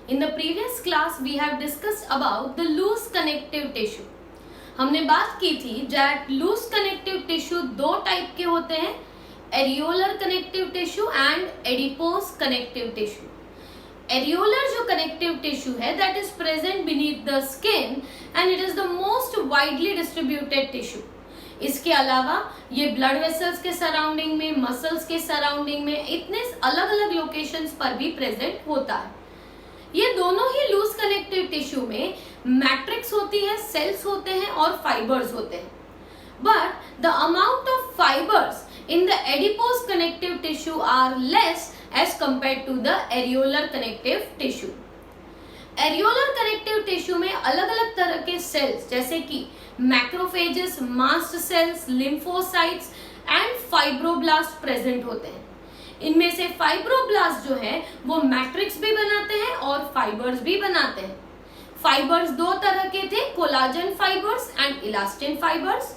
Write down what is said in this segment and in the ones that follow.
In the previous class we have discussed about the loose connective tissue. हमने बात की थी that loose connective tissue दो type के होते हैं, areolar connective tissue and adipose connective tissue. Areolar जो connective tissue है that is present beneath the skin and it is the most widely distributed tissue. इसके अलावा ये ब्लड वेसल्स के सराउंडिंग में, मसल्स के सराउंडिंग में, इतने अलग अलग लोकेशंस पर भी प्रेजेंट होता है. ये दोनों ही लूज कनेक्टिव टिश्यू में मैट्रिक्स होती है, सेल्स होते हैं और फाइबर्स होते हैं. But the amount of fibres in the adipose connective tissue are less as compared to the areolar connective tissue. Areolar connective tissue में अलग अलग तरह के सेल्स जैसे कि macrophages, mast cells, lymphocytes and fibroblast present होते हैं. इनमें से फाइब्रोब्लास्ट जो है वो मैट्रिक्स भी बनाते हैं और फाइबर्स भी बनाते हैं. फाइबर्स दो तरह के थे, collagen fibres and elastin fibres.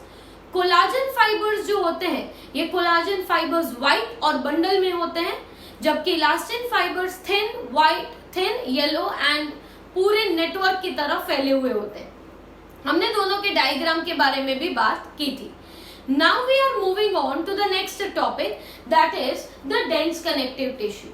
Collagen fibres जो होते हैं ये कोलाजन फाइबर्स व्हाइट और बंडल में होते हैं, जबकि elastin fibres thin, white, thin, yellow and पूरे नेटवर्क की तरह फैले हुए होते हैं. हमने दोनों के डायग्राम के बारे में भी बात की थी. Now we are moving on to the next topic, that is the dense connective tissue.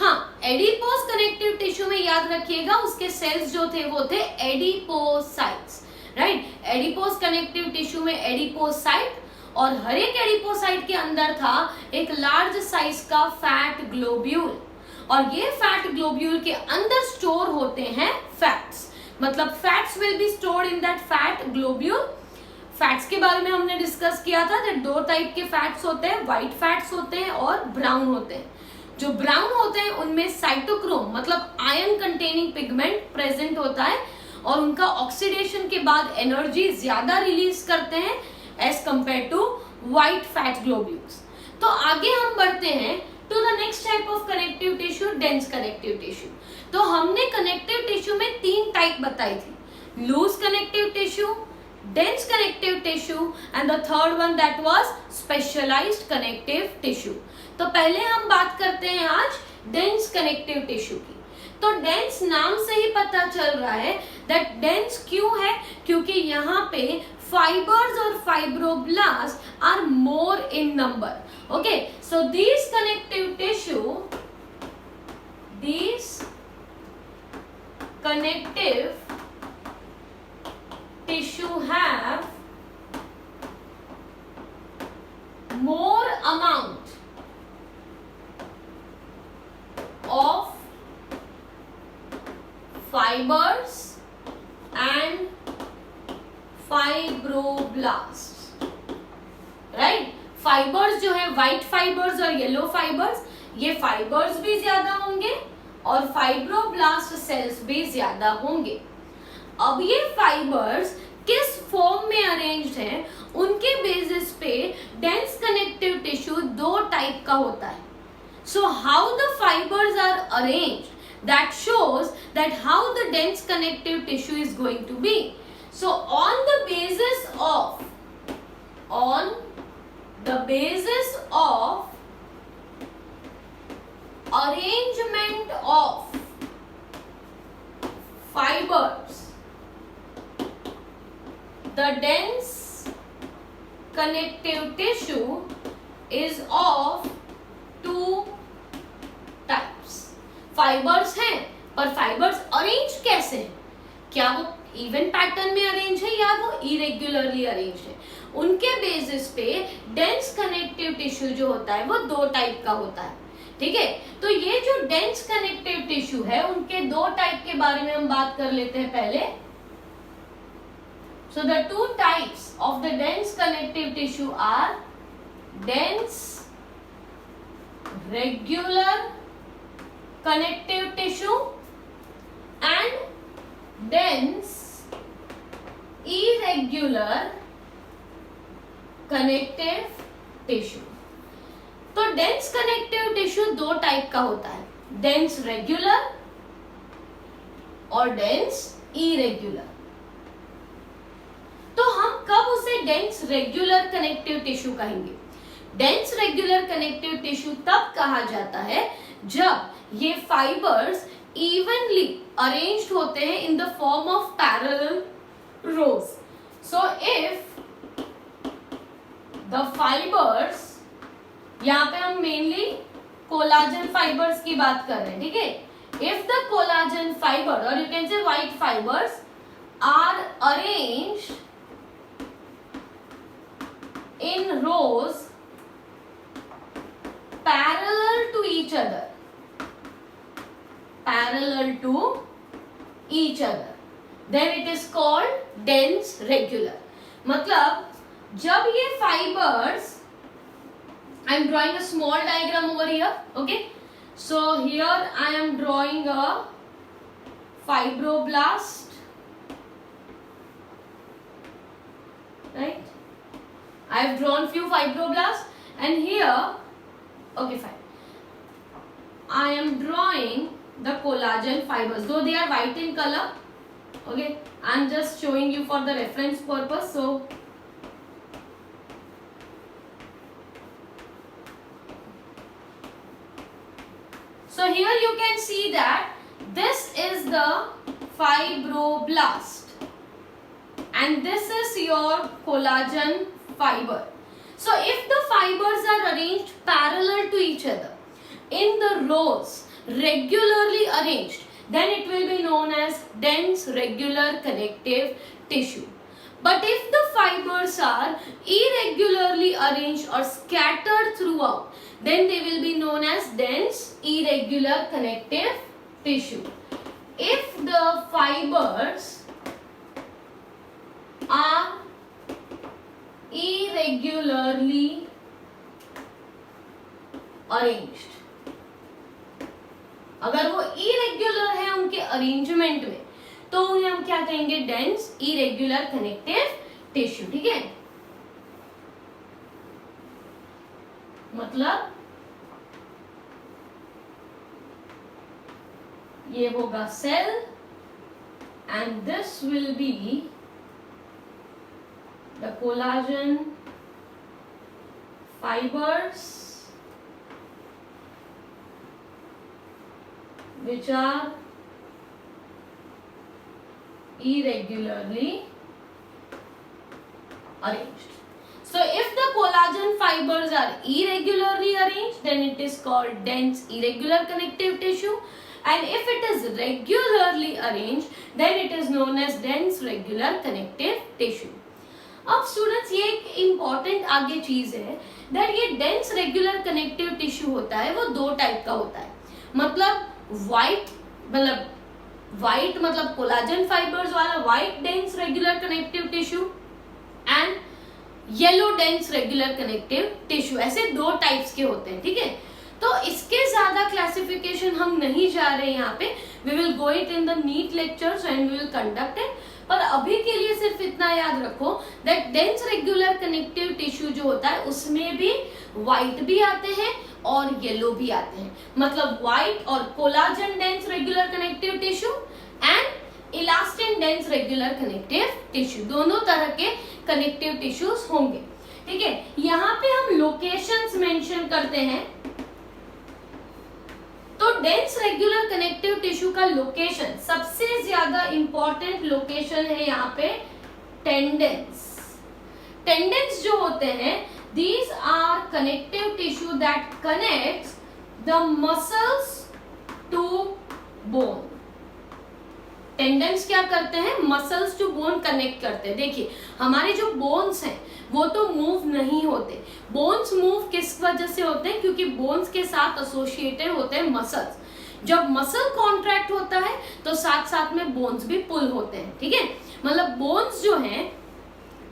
हाँ, एडिपोज कनेक्टिव टिश्यू में याद रखिएगा उसके सेल्स जो थे वो थे adipocytes, right. Adipose connective tissue में एडिपोसाइट और हर एक एडिपोसाइट के अंदर था एक लार्ज साइज का फैट ग्लोब्यूल और ये फैट ग्लोब्यूल के अंदर स्टोर होते हैं फैट्स. मतलब fats will be stored in that fat globule. Fats के बारे में हमने डिस्कस किया था दैट दो टाइप के फैट्स होते हैं, व्हाइट फैट्स होते हैं और ब्राउन होते हैं. जो ब्राउन होते हैं उनमें साइटोक्रोम मतलब आयरन कंटेनिंग पिगमेंट प्रेजेंट होता है और उनका ऑक्सीडेशन के बाद एनर्जी ज्यादा रिलीज करते हैं as compared to white fat globules. तो आगे हम बढ़ते हैं to the next type of connective tissue, dense connective tissue. तो हमने कनेक्टिव टिश्यू में तीन टाइप बताई थी, loose connective tissue, dense connective tissue and the third one that was specialized connective tissue. तो पहले हम बात करते हैं आज dense connective tissue की. तो dense नाम से ही पता चल रहा है that dense क्यों है, क्योंकि यहाँ पे fibers और fibroblasts are more in number. Okay, so these connective tissue have more amount of fibers and fibroblasts, right. Fibres जो है व्हाइट फाइबर्स और येलो फाइबर्स, ये फाइबर्स भी ज्यादा होंगे और फाइब्रोब्लास्ट सेल्स भी ज्यादा होंगे. अब ये फाइबर्स किस फॉर्म में अरेंज्ड हैं उनके बेसिस पे डेंस कनेक्टिव टिश्यू दो टाइप का होता है. So how the fibres are arranged that shows that how the dense connective tissue is going to be. So on the basis of arrangement of fibers, the dense connective tissue is of two types. Fibres हैं पर fibres arrange कैसे हैं, क्या वो even pattern में arrange है या वो इरेग्युलरली अरेंज है. उनके बेसिस पे डेंस कनेक्टिव टिश्यू जो होता है वो दो टाइप का होता है. ठीक है, तो ये जो डेंस कनेक्टिव टिश्यू है उनके दो टाइप के बारे में हम बात कर लेते हैं पहले. So the two types of the dense connective tissue are dense regular connective tissue and dense irregular connective tissue. तो डेंस कनेक्टिव टिश्यू दो टाइप का होता है, डेंस रेगुलर और डेंस इरेग्युलर. तो हम कब उसे डेंस रेगुलर कनेक्टिव टिश्यू कहेंगे? डेंस रेगुलर कनेक्टिव टिश्यू तब कहा जाता है जब ये फाइबर्स evenly arranged होते हैं in the form of parallel rows. So if the fibers, यहाँ पे हम mainly कोलाजन फाइबर्स की बात कर रहे हैं, ठीक है. If the collagen fiber or you can say white fibers are arranged in rows parallel to each other, then it is called dense regular. मतलब जब ये fibers, I am drawing a small diagram over here, okay. So here I am drawing a fibroblast, right. I have drawn few fibroblasts, and here, okay fine, I am drawing the collagen fibers, though they are white in color, okay. I am just showing you for the reference purpose. So here you can see that this is the fibroblast and this is your collagen fiber. So if the fibers are arranged parallel to each other in the rows, regularly arranged, then it will be known as dense regular connective tissue. But if the fibers are irregularly arranged or scattered throughout, then they will be known as dense irregular connective tissue. If the fibers are irregularly arranged, अगर वो irregular है उनके arrangement में, तो उन्हें हम क्या कहेंगे, डेंस इरेग्युलर कनेक्टिव टिश्यू, ठीक है. मतलब ये होगा cell and this will be the collagen fibres which are irregularly arranged. So if the collagen fibers are irregularly arranged, then it is called dense irregular connective tissue, and if it is regularly arranged, then it is known as dense regular connective tissue. अब students ये एक important आगे चीज है that ये dense regular connective tissue होता है, वो दो टाइप का होता है. मतलब व्हाइट मतलब कोलाजन फाइबर्स वाला white dense regular connective tissue and yellow dense regular connective tissue, ऐसे दो टाइप्स के होते हैं, ठीक है. तो इसके ज्यादा क्लासिफिकेशन हम नहीं जा रहे हैं यहाँ पे. We will go it in the NEET lectures and we will conduct it. पर अभी के लिए सिर्फ इतना याद रखो that dense regular connective tissue जो होता है उसमें भी व्हाइट भी आते हैं और येलो भी आते हैं. मतलब व्हाइट और collagen dense regular connective tissue and elastin dense regular connective tissue, दोनों तरह के कनेक्टिव टिश्यूज होंगे, ठीक है. यहाँ पे हम लोकेशंस मेंशन करते हैं. तो डेंस रेगुलर कनेक्टिव टिश्यू का लोकेशन, सबसे ज्यादा इंपॉर्टेंट लोकेशन है यहाँ पे टेंडेंस. टेंडेंस जो होते हैं, these are connective tissue that connects the muscles to bone. Tendons क्या करते हैं, मसल्स टू बोन कनेक्ट करते हैं. देखिए हमारे जो बोन्स हैं वो तो मूव नहीं होते. बोन्स मूव किस वजह से होते हैं, क्योंकि बोन्स के साथ एसोसिएटेड होते हैं मसल्स. जब मसल कॉन्ट्रैक्ट होता है तो साथ साथ में बोन्स भी पुल होते हैं, ठीक है. मतलब बोन्स जो हैं,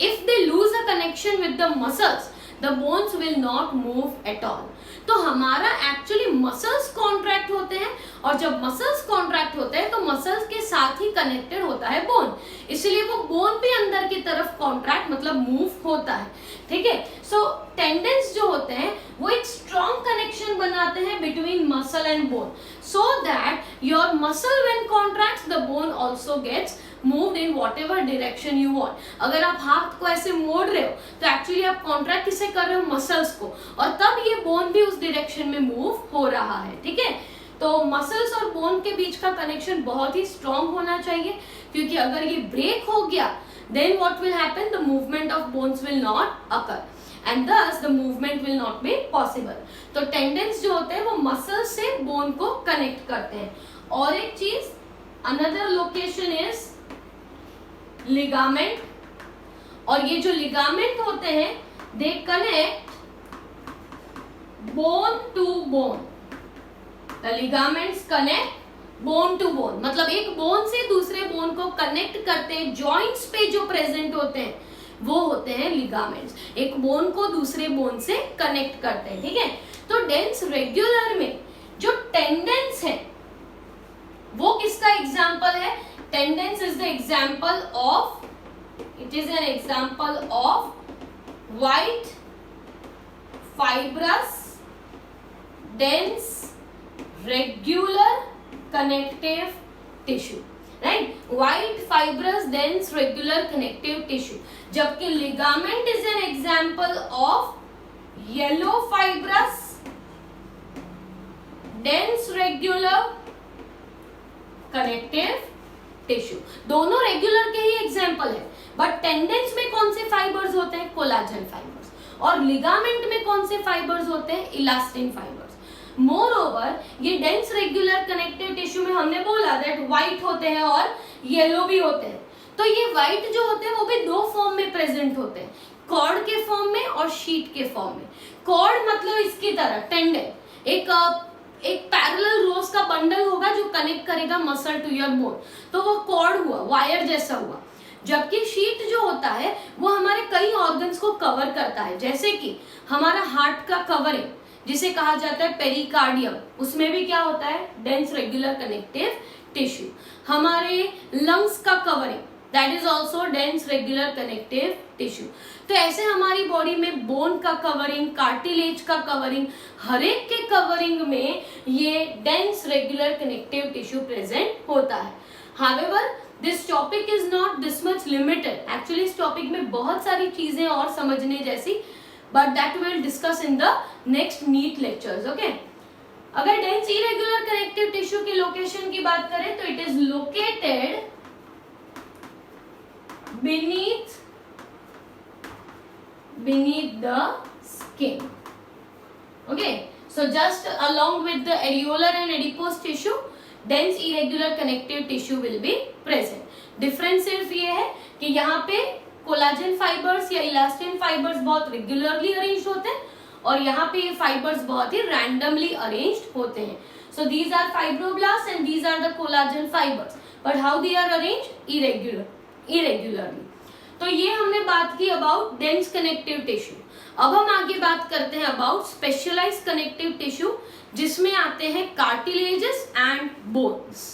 if they lose a connection with the muscles, the bones will not move at all. तो हमारा एक्चुअली मसल्स कॉन्ट्रैक्ट होते हैं और जब मसल्स कॉन्ट्रैक्ट होते हैं तो मसल्स के साथ ही कनेक्टेड होता है बोन, इसलिए वो बोन भी अंदर की तरफ कॉन्ट्रैक्ट मतलब मूव होता है, ठीक है. सो टेंडेंस जो होते हैं वो एक स्ट्रॉन्ग कनेक्शन बनाते हैं between muscle and bone, so that your muscle when contracts the bone also gets moved in whatever direction you want. अगर आप हाथ को ऐसे मोड़ रहे हो तो एक्चुअली आप कॉन्ट्रैक्ट किसे कर रहे हो, मसल्स को, और तब ये बोन भी उस डायरेक्शन में मूव हो रहा है, ठीक है. तो मसल्स और बोन के बीच का कनेक्शन बहुत ही स्ट्रांग होना चाहिए, क्योंकि अगर ये ब्रेक हो गया then what will happen, the movement of bones will not occur and thus the movement will not be possible. तो टेंडेंस जो होते हैं वो मसल से बोन को कनेक्ट करते हैं. और एक चीज, अनदर लोकेशन इज लिगामेंट. और ये जो लिगामेंट होते हैं they connect bone to bone. The ligaments connect bone to bone, मतलब एक बोन से दूसरे बोन को कनेक्ट करते हैं. जॉइंट्स पे जो प्रेजेंट होते हैं वो होते हैं लिगामेंट्स, एक बोन को दूसरे बोन से कनेक्ट करते हैं. ठीक है, तो डेंस रेगुलर में जो टेंडेंस है वो किसका एग्जाम्पल है? Tendons is the example of, it is an example of white fibrous dense regular connective tissue. Right, white fibrous dense regular connective tissue. जबकि ligament is an example of yellow fibrous dense regular connective tissue. दोनों regular के ही example है, but tendons में कौन से fibres होते हैं? Collagen fibres. और लिगामेंट में कौन से फाइबर्स होते हैं? Elastin fibres. मोर ओवर ये डेंस रेगुलर कनेक्टिव टिश्यू में हमने बोला दैट व्हाइट होते हैं और येलो भी होते हैं. तो ये व्हाइट जो होते हैं वो भी दो फॉर्म में प्रेजेंट होते हैं, कॉर्ड के फॉर्म में और शीट के फॉर्म में. कॉर्ड मतलब इसकी तरह टेंडन, एक पैरेलल रोज का बंडल होगा जो कनेक्ट करेगा मसल टू योर बोन, तो वो कॉर्ड हुआ, वायर जैसा हुआ. जबकि शीट जो होता है वो हमारे कई ऑर्गन्स को कवर करता है, जैसे कि हमारा हार्ट का कवरिंग जिसे कहा जाता है पेरिकार्डियम, उसमें भी क्या होता है? Dense regular connective tissue. हमारे लंग्स का covering that is also dense regular connective tissue. तो ऐसे हमारी बॉडी में बोन का कवरिंग, कार्टिलेज का कवरिंग, हर एक के कवरिंग में ये dense regular connective tissue present होता है. However this topic is not this much limited. Actually इस टॉपिक में बहुत सारी चीजें और समझने जैसी, but that we will discuss in the next NEET lectures. Okay. अगर dense irregular connective tissue की लोकेशन की बात करें तो it is located beneath the skin. Okay. So just along with the areolar and adipose tissue, dense irregular connective tissue will be present. Difference सिर्फ ये है कि यहाँ पे कोलाजन फाइबर्स या इलास्टिन फाइबर्स बहुत रेगुलरली अरेंज्ड होते हैं और यहाँ पे ये फाइबर्स बहुत ही रैंडमली अरेंज्ड होते हैं. So these are fibroblast and these are the collagen fibres, but how they are arranged? Irregularly. तो ये हमने बात की अबाउट डेंस कनेक्टिव टिश्यू. अब हम आगे बात करते हैं अबाउट स्पेशलाइज कनेक्टिव टिश्यू, जिसमें आते हैं cartilages and bones.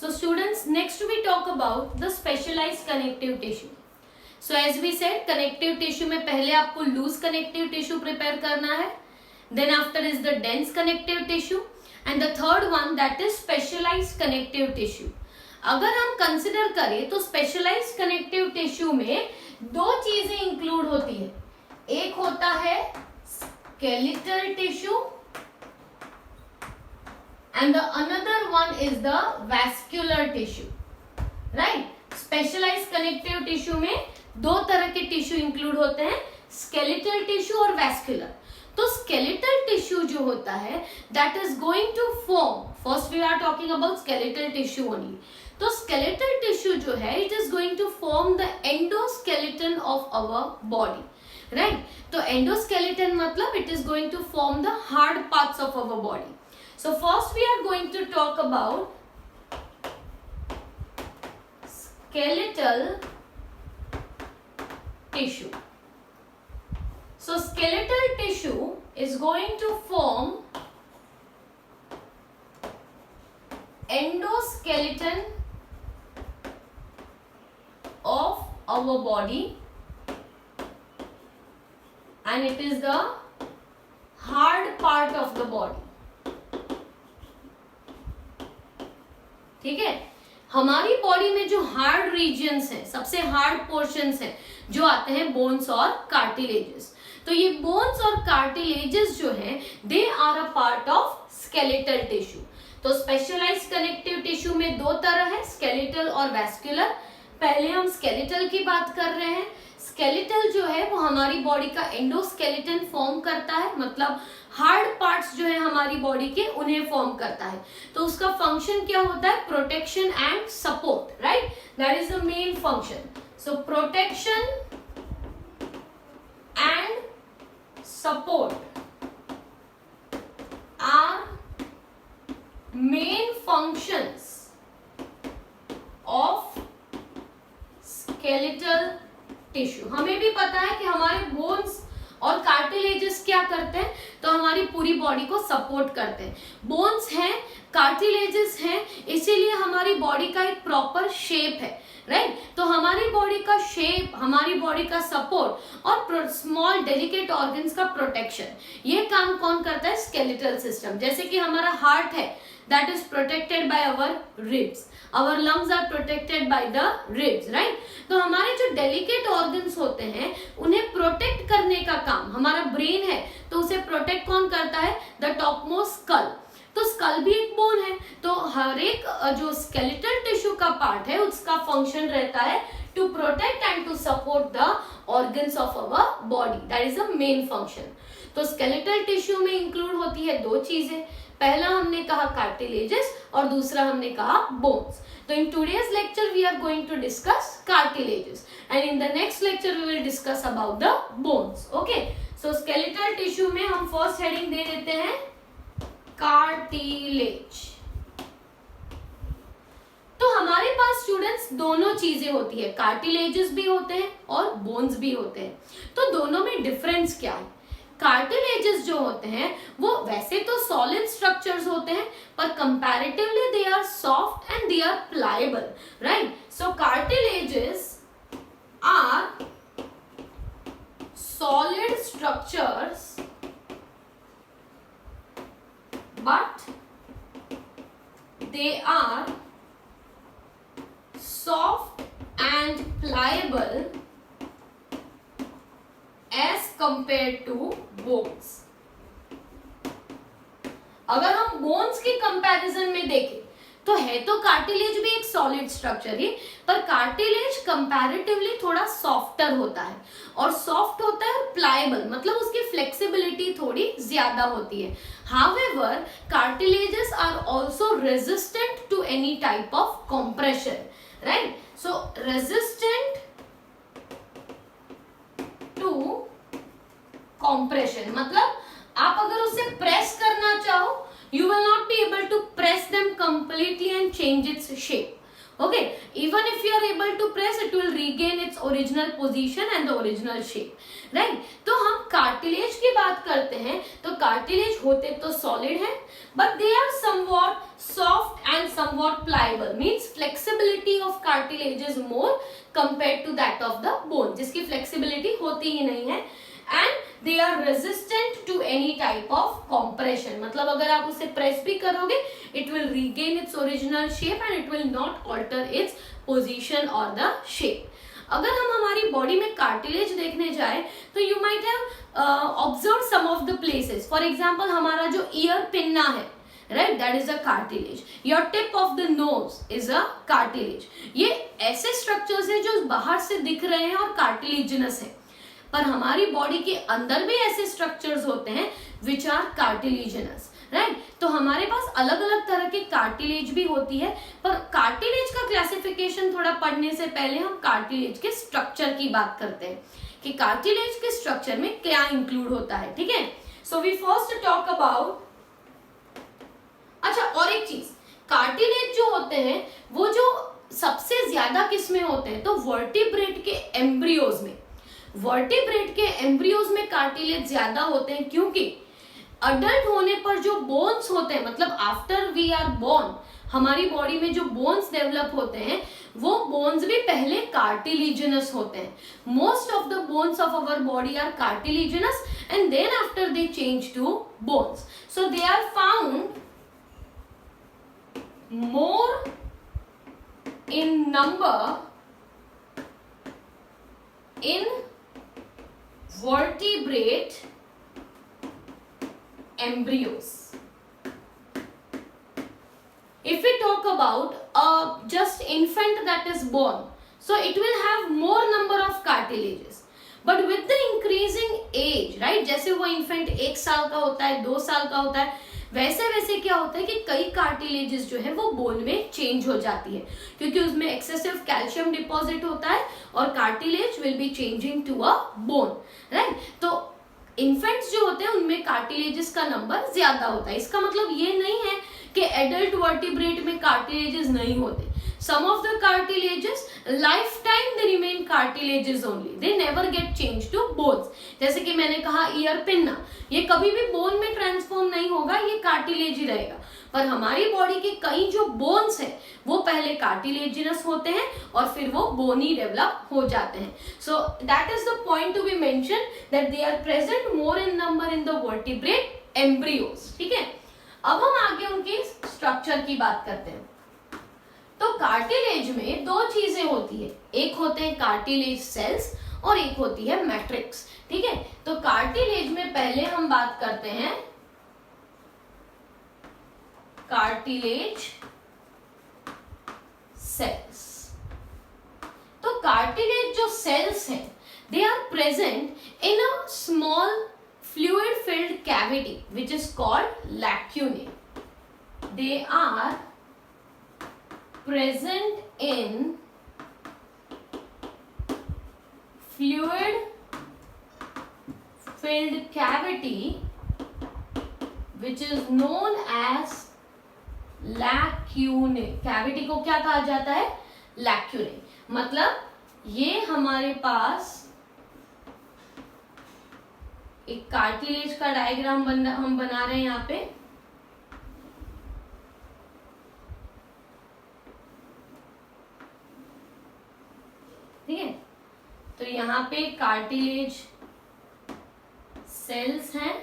So students, next we talk about the specialized connective tissue. So as we said, connective tissue में पहले आपको loose connective tissue prepare करना है, then after is the dense connective tissue and the third one that is specialized connective tissue. अगर हम consider करें तो specialized connective tissue में दो चीजें include होती है. एक होता है skeletal tissue and the another one is the vascular tissue. Right? Specialized connective tissue में दो तरह के टिश्यू इंक्लूड होते हैं, skeletal tissue और vascular. तो skeletal tissue जो होता है that is going to form, first we are talking about skeletal tissue only. तो skeletal tissue जो है it is going to form the endoskeleton of our body. Right? तो endoskeleton मतलब it is going to form the hard parts of our body. So first we are going to talk about skeletal tissue. So skeletal tissue is going to form endoskeleton of our body and it is the hard part of the body. ठीक है, हमारी body में जो hard regions हैं, सबसे hard portions हैं, जो आते हैं बोन्स और कार्टिलेजेस। तो ये बोन्स और कार्टिलेजेस जो हैं they are a part of skeletal tissue. तो स्पेशलाइज्ड कनेक्टिव टिश्यू में दो तरह है, स्केलेटल और वैस्कुलर। पहले हम स्केलेटल की बात कर रहे हैं। स्केलेटल जो है वो हमारी बॉडी का एंडोस्केलेटन फॉर्म करता है, मतलब हार्ड पार्ट्स जो है हमारी बॉडी के उन्हें फॉर्म करता है। तो उसका फंक्शन क्या होता है? Protection and support, right? That is the main function. So protection and support are main functions of skeletal tissue. हमें भी पता है कि हमारे बोन्स और कार्टिलेजेस क्या करते हैं, तो हमारी पूरी बॉडी को सपोर्ट करते हैं। बोन्स हैं, कार्टिलेजेस हैं, इसीलिए हमारी बॉडी का एक प्रॉपर शेप है, राइट? तो हमारी बॉडी का शेप, हमारी बॉडी का सपोर्ट और स्मॉल डेलिकेट ऑर्गन्स का प्रोटेक्शन, ये काम कौन करता है? Skeletal system. जैसे कि हमारा हार्ट है, that is protected by our ribs, our lungs are protected by the ribs, right? तो हमारे जो डेलिकेट ऑर्गन्स होते हैं उन्हें प्रोटेक्ट करने का काम, हमारा ब्रेन है तो उसे प्रोटेक्ट कौन करता है? The topmost skull. तो स्कल भी एक बोन है। तो हर एक जो स्केलेटल टिश्यू का पार्ट है उसका फंक्शन रहता है to protect and to support the organs of our body, that is the main function. तो स्केलेटल टिश्यू में इंक्लूड होती है दो चीजें, पहला हमने कहा कार्टिलेजेस और दूसरा हमने कहा बोन्स। तो in today's lecture we are going to discuss cartilages and in the next lecture we will discuss about the bones. Okay, so skeletal tissue में हम फर्स्ट हेडिंग दे देते हैं कार्टिलेज। तो हमारे पास स्टूडेंट्स दोनों चीजें होती है, कार्टिलेजेस भी होते हैं और बोन्स भी होते हैं। तो दोनों में डिफरेंस क्या है? कार्टिलेजेस जो होते हैं वो वैसे तो सॉलिड स्ट्रक्चर्स होते हैं, पर comparatively they are soft and they are pliable, right? So cartilages are solid structures but they are soft and pliable as compared to bones। अगर हम बोन्स के कंपैरिजन में देखें तो है तो कार्टिलेज भी एक सॉलिड स्ट्रक्चर ही, पर कार्टिलेज कंपैरेटिवली थोड़ा सॉफ्टर होता है और सॉफ्ट होता है और प्लायबल, मतलब उसकी फ्लेक्सिबिलिटी थोड़ी ज्यादा होती है। However cartilages are also resistant to any type of compression, right? So resistant to compression, मतलब आप अगर उसे प्रेस करना चाहो you will not be able to press them completely and change its shape. Okay, even if you are able to press, it will regain its original position and the original shape, right? तो हम cartilage की बात करते हैं तो cartilage होते तो solid है, but they are somewhat soft and somewhat pliable, means flexibility of cartilage is more compared to that of the bone, जिसकी flexibility होती ही नहीं है, and they are resistant to any type of compression, मतलब अगर आप उसे press भी करोगे it will regain its original shape and it will not alter its position or the shape। अगर हम हमारी बॉडी में कार्टिलेज देखने जाए तो you might have observed some of the places, for example हमारा जो ईयर पिन्ना है, right, that is a cartilage, your tip of the nose is a cartilage। ये ऐसे स्ट्रक्चर्स हैं जो बाहर से दिख रहे हैं और कार्टिलेजिनस है, पर हमारी बॉडी के अंदर भी ऐसे स्ट्रक्चर्स होते हैं विच आर कार्टिलेजिनस, राइट? तो हमारे पास अलग अलग तरह के कार्टिलेज भी होती है, पर कार्टिलेज का क्लासिफिकेशन थोड़ा पढ़ने से पहले हम कार्टिलेज के स्ट्रक्चर की बात करते हैं कि कार्टिलेज के स्ट्रक्चर में क्या इंक्लूड होता है, ठीक है? So we first talk about, अच्छा और एक चीज, कार्टिलेज जो होते हैं वो जो सबसे ज्यादा किस्में होते हैं तो वर्टिब्रेट के एम्ब्रियोज में, वर्टिब्रेट के एम्ब्रियोज में कार्टिलेज ज्यादा होते हैं, क्योंकि अडल्ट होने पर जो बोन्स होते हैं, मतलब आफ्टर वी आर बोर्न हमारी बॉडी में जो बोन्स डेवलप होते हैं वो बोन्स भी पहले कार्टिलेजिनस होते हैं। Most of the bones of our body are cartilaginous and then after they change to bones, so they are found more in number in vertebrate embryos. If we talk about just infant that is born, so it will have more number of cartilages. But with the increasing age, right, जैसे वो infant 1 साल का होता है, 2 साल का होता है, वैसे वैसे क्या होता है कि कई कार्टिलेजेस जो है वो बोन में चेंज हो जाती है, क्योंकि उसमें एक्सेसिव कैल्शियम डिपॉजिट होता है और cartilage will be changing to a bone, right. तो इन्फेंट्स जो होते हैं उनमें कार्टिलेजेस का नंबर ज्यादा होता है. इसका मतलब ये नहीं है कि एडल्ट वर्टिब्रेट में कार्टिलेजेस नहीं होते. Some of the cartilages lifetime they remain cartilages only, they never get changed to bones. जैसे कि मैंने कहा ईयर पिन्ना, ये कभी भी बोन में ट्रांसफॉर्म नहीं होगा, ये कार्टिलेज ही रहेगा. पर हमारी बॉडी के कई जो बोन्स हैं वो पहले कार्टिलेजिनस होते हैं और फिर वो बोनी डेवलप हो जाते हैं. So that is the point to be mention that they are present more in number in the vertebrate embryos. ठीक है, अब हम आगे उनके स्ट्रक्चर की बात करते हैं. तो कार्टिलेज में दो चीजें होती है, एक होते हैं कार्टिलेज सेल्स और एक होती है मैट्रिक्स. ठीक है, तो कार्टिलेज में पहले हम बात करते हैं कार्टिलेज सेल्स. तो कार्टिलेज जो सेल्स हैं they are present in a small fluid filled cavity which is called lacunae. They are present in fluid filled cavity which is known as lacunae. cavity को क्या कहा जाता है? lacunae. मतलब ये हमारे पास एक कार्टिलेज का डायग्राम हम बना रहे हैं यहाँ पे. ठीक है, तो यहाँ पे कार्टिलेज सेल्स हैं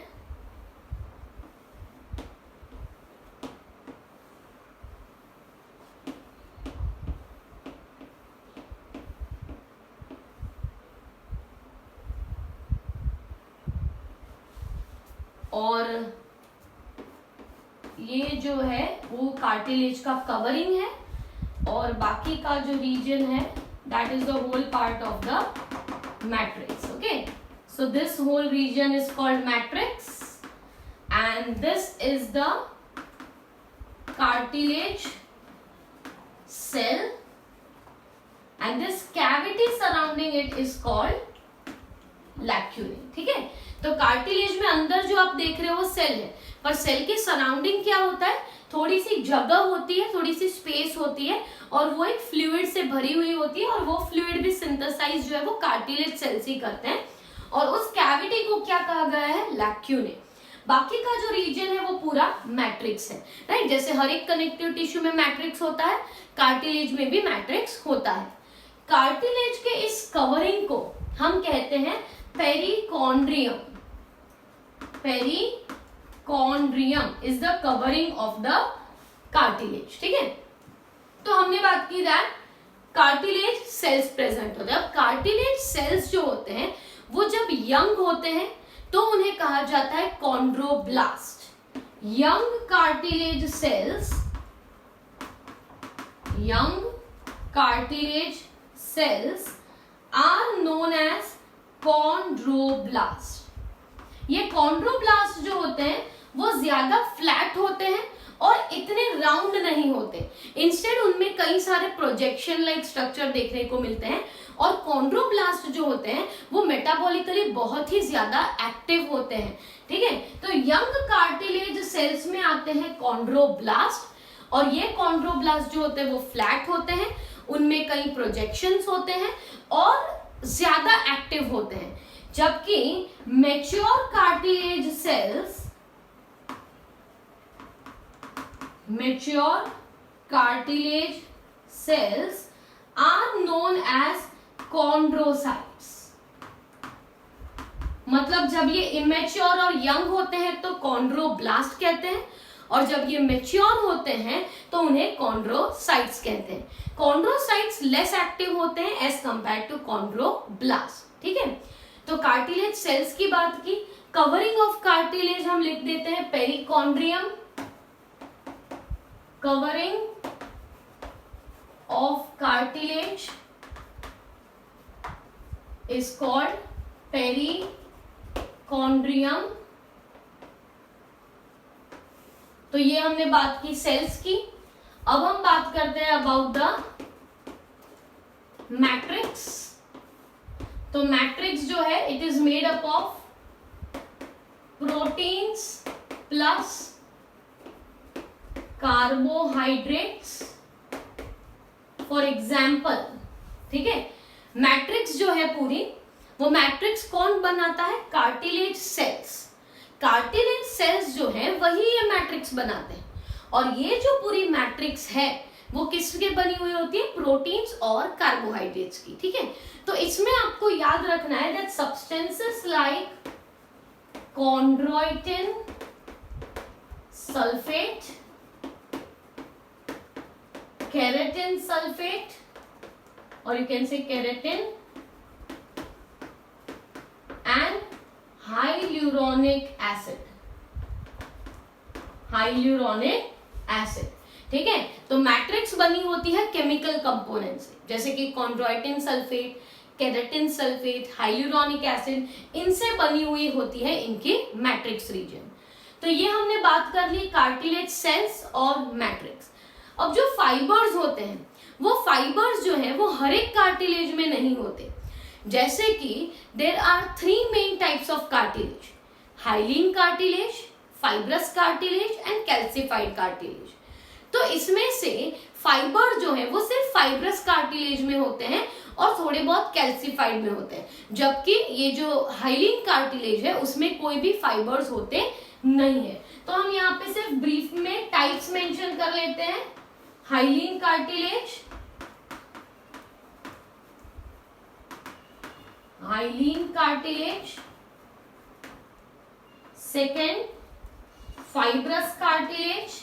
और ये जो है वो कार्टिलेज का कवरिंग है और बाकी का जो रीजन है that is the whole part of the matrix. Okay, so this whole region is called matrix and this is the cartilage cell and this cavity surrounding it is called lacunae. ठीक है, तो cartilage में अंदर जो आप देख रहे हो वो सेल है, पर सेल के सराउंडिंग क्या होता है, थोड़ी सी जगह होती है, थोड़ी सी स्पेस होती है और वो एक फ्लूइड से भरी हुई होती है और वो फ्लूइड भी सिंथेसाइज जो है वो कार्टिलेज सेल्स ही करते हैं और उस कैविटी को क्या कहा गया है? लैक्यूने. बाकी का जो रीजन है वो पूरा मैट्रिक्स है, राइट. जैसे हर एक कनेक्टिव टिश्यू में मैट्रिक्स होता है, कार्टिलेज में भी मैट्रिक्स होता है. कार्टिलेज के इस कवरिंग को हम कहते हैं perichondrium. Perichondrium is the covering of the cartilage. ठीक है, तो हमने बात की दैट कार्टिलेज सेल्स प्रेजेंट होते हैं. अब कार्टिलेज सेल्स जो होते हैं वो जब यंग होते हैं तो उन्हें कहा जाता है chondroblast. Young cartilage cells, young cartilage cells are known as chondroblast. ये कॉन्ड्रोब्लास्ट जो होते हैं वो ज्यादा फ्लैट होते हैं और इतने राउंड नहीं होते. इंस्टेड उनमें कई सारे प्रोजेक्शन लाइक स्ट्रक्चर देखने को मिलते हैं और कॉन्ड्रोब्लास्ट जो होते हैं वो मेटाबॉलिकली बहुत ही ज्यादा एक्टिव होते हैं. ठीक है, तो यंग कार्टिलेज सेल्स में आते हैं कॉन्ड्रोब्लास्ट और ये कॉन्ड्रोब्लास्ट जो होते हैं वो फ्लैट होते हैं, उनमें कई प्रोजेक्शंस होते हैं और ज्यादा एक्टिव होते हैं. जबकि mature cartilage cells, mature cartilage cells are known as chondrocytes. मतलब जब ये इमेच्योर और यंग होते हैं तो कॉन्ड्रोब्लास्ट कहते हैं और जब ये मेच्योर होते हैं तो उन्हें कॉन्ड्रोसाइट्स कहते हैं। कॉन्ड्रोसाइट्स लेस एक्टिव होते हैं एज कंपेयर टू कॉन्ड्रोब्लास्ट। ठीक है, तो कार्टिलेज सेल्स की बात की। कवरिंग ऑफ कार्टिलेज हम लिख देते हैं perichondrium. Covering of cartilage is called perichondrium. तो ये हमने बात की सेल्स की। अब हम बात करते हैं अबाउट द मैट्रिक्स। तो मैट्रिक्स जो है it is made up of proteins plus carbohydrates for example. ठीक है, मैट्रिक्स जो है पूरी, वो मैट्रिक्स कौन बनाता है? Cartilage sales. कार्टिलेज सेल्स जो है वही ये मैट्रिक्स बनाते हैं। और ये जो पूरी मैट्रिक्स है वो किसके बनी हुई होती है? प्रोटीन्स और कार्बोहाइड्रेट्स की। ठीक है, तो इसमें आपको याद रखना है that substances like chondroitin sulfate, keratin sulfate, or you can say keratin, and hyaluronic acid. hyaluronic acid, ठीक है। तो मैट्रिक्स बनी होती है केमिकल कंपोनेंट से, जैसे कि chondroitin sulfate, keratin sulphate, hyaluronic acid, इनसे बनी हुई होती है इनकी मैट्रिक्स रीजन। तो ये हमने बात कर ली कार्टिलेज सेल्स और मैट्रिक्स। अब जो फाइबर्स होते हैं वो फाइबर्स जो है वो हर एक कार्टिलेज में नहीं होते। जैसे कि there are 3 main types of cartilage, hyaline cartilage, fibrous cartilage and calcified cartilage. तो इसमें से फाइबर जो है वो सिर्फ फाइब्रस कार्टिलेज में होते हैं और थोड़े बहुत कैल्सिफाइड में होते हैं, जबकि ये जो हाइलीन कार्टिलेज है उसमें कोई भी फाइबर्स होते नहीं है। तो हम यहाँ पे सिर्फ ब्रीफ में टाइप्स मेंशन कर लेते हैं। Hyaline cartilage, hyaline cartilage, second fibrous cartilage,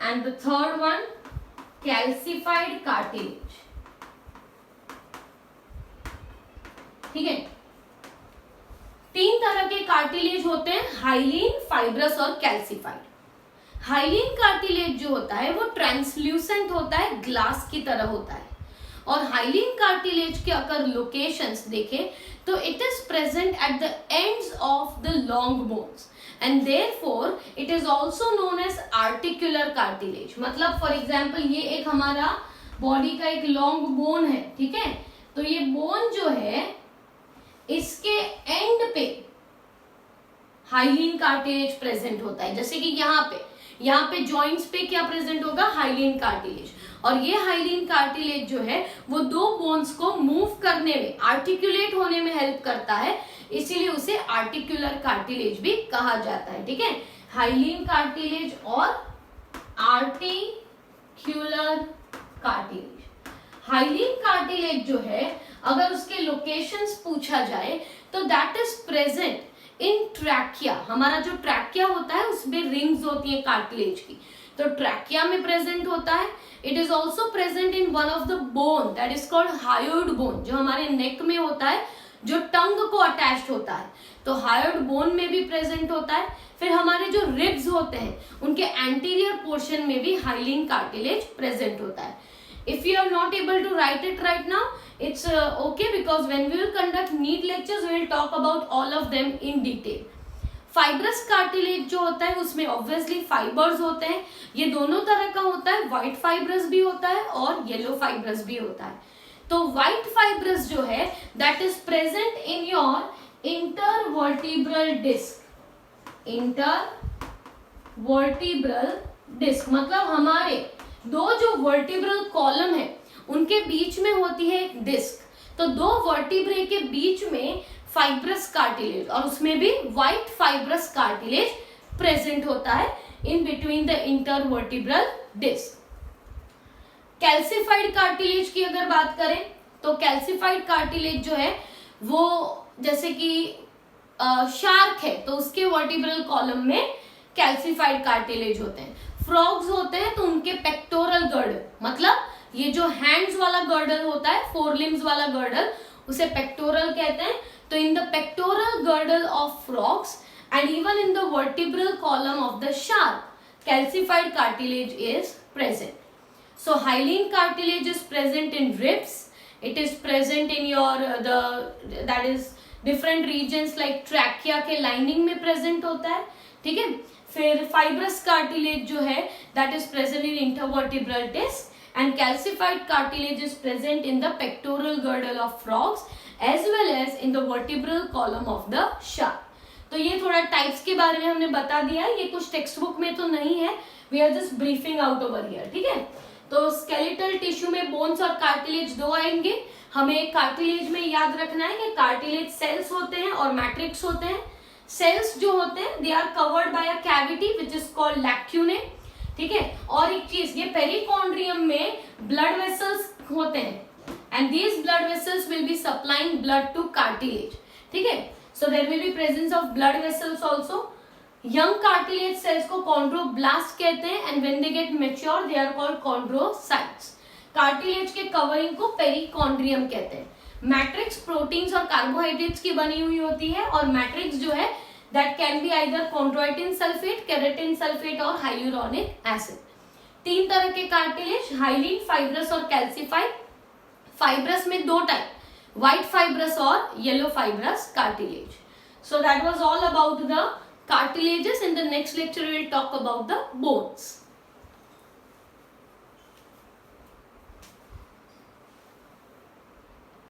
and the third one calcified cartilage। ठीक है, 3 तरह के कार्टिलेज होते हैं, हाइलीन, फाइब्रस और कैल्सिफाइड। हाइलीन कार्टिलेज जो होता है वो ट्रांसल्यूसेंट होता है, ग्लास की तरह होता है। और हाइलीन कार्टिलेज के अगर लोकेशंस देखें तो it is present at the ends of the long bones and therefore it is also known as articular cartilage। मतलब फॉर एग्जाम्पल ये एक हमारा बॉडी का एक लॉन्ग बोन है, ठीक है, तो ये बोन जो है इसके एंड पे हाइलीन कार्टिलेज प्रेजेंट होता है। जैसे कि यहाँ पे जॉइंट्स पे क्या प्रेजेंट होगा? Hyaline cartilage. और ये हाइलीन कार्टिलेज जो है वो 2 बोन्स को मूव करने में, आर्टिकुलेट होने में हेल्प करता है, इसीलिए उसे आर्टिकुलर कार्टिलेज भी कहा जाता है। ठीक है, हाइलीन कार्टिलेज और आर्टिक्युलर कार्टिलेज। हाइलीन कार्टिलेज जो है अगर उसके लोकेशंस पूछा जाए तो that is present in trachea. हमारा जो ट्रैकिया होता है उसमें रिंग्स होती है कार्टिलेज की, तो ट्रैकिया में प्रेजेंट होता है। It is also present in one of the bone that is called hyoid bone, जो हमारे नेक में होता है, जो टंग को अटैच्ड होता है, तो हायोइड बोन में भी प्रेजेंट होता है। फिर हमारे जो रिब्स होते हैं उनके एंटीरियर पोर्शन में भी हाइलीन कार्टिलेज प्रेजेंट होता है। If you are not able to write it right now, it's okay, because when we will conduct NEET lectures we will talk about all of them in detail। Fibrous cartilage जो होता है उसमें obviously fibres होते हैं, ये दोनों तरह का होता है, व्हाइट फाइब्रस भी होता है और येलो फाइब्रस भी होता है। तो व्हाइट फाइब्रस जो है that is present in your intervertebral disc. Intervertebral disc मतलब हमारे 2 जो वर्टिब्रल कॉलम है उनके बीच में होती है एक डिस्क, तो 2 वर्टिब्रे के बीच में फाइब्रस कार्टिलेज, और उसमें भी व्हाइट फाइब्रस कार्टिलेज प्रेजेंट होता है in between the intervertebral disc. Calcified cartilage की अगर बात करें तो कैल्सिफाइड कार्टिलेज जो है वो जैसे कि शार्क है तो उसके वर्टिब्रल कॉलम में कैल्सिफाइड कार्टिलेज होते हैं। फ्रॉग्स होते हैं तो उनके पेक्टोरल गर्डल, मतलब ये जो हैंड्स वाला गर्डल होता है, फोर लिम्स वाला गर्डल, उसे पेक्टोरल कहते हैं। तो in the pectoral girdle of frogs and even in the vertebral column of the shark calcified cartilage is present. So hyaline cartilage is present in ribs. It is present in your that is different regions like trachea के lining में present होता है, ठीक है। फिर fibrous cartilage जो है that is present in intervertebral disc, and calcified cartilage is present in the pectoral girdle of frogs as well as in the vertebral column of the shark. तो ये थोड़ा टाइप्स के बारे में हमने बता दिया है, ये कुछ टेक्स्ट बुक में तो नहीं है, we are just briefing out over here, ठीक है। तो स्केलेटल टिश्यू में बोन्स और कार्टिलेज दो आएंगे। हमें कार्टिलेज में याद रखना है कि कार्टिलेज सेल्स होते हैं और मैट्रिक्स होते हैं। सेल्स जो होते हैं they are covered by a cavity which is called lacunae, ठीक है। और एक चीज, ये पेरिकॉन्ड्रियम में ब्लड वेसल्स होते हैं and these blood vessels will be supplying blood two cartilage, ठीक है। So there will be presence of blood vessels also. Young cartilage cells को chondroblast कहते हैं and when they get mature they are called chondrocytes. Cartilage के covering को perichondrium कहते हैं। Matrix proteins और carbohydrates की बनी हुई होती है और matrix जो है that can be either chondroitin sulfate, keratin sulfate और hyaluronic acid. तीन तरह के cartilage, hyaline, fibrous और calcified. Fibrous में दो type, white fibrous or yellow fibrous cartilage. So that was all about the cartilages. In the next lecture we will talk about the bones.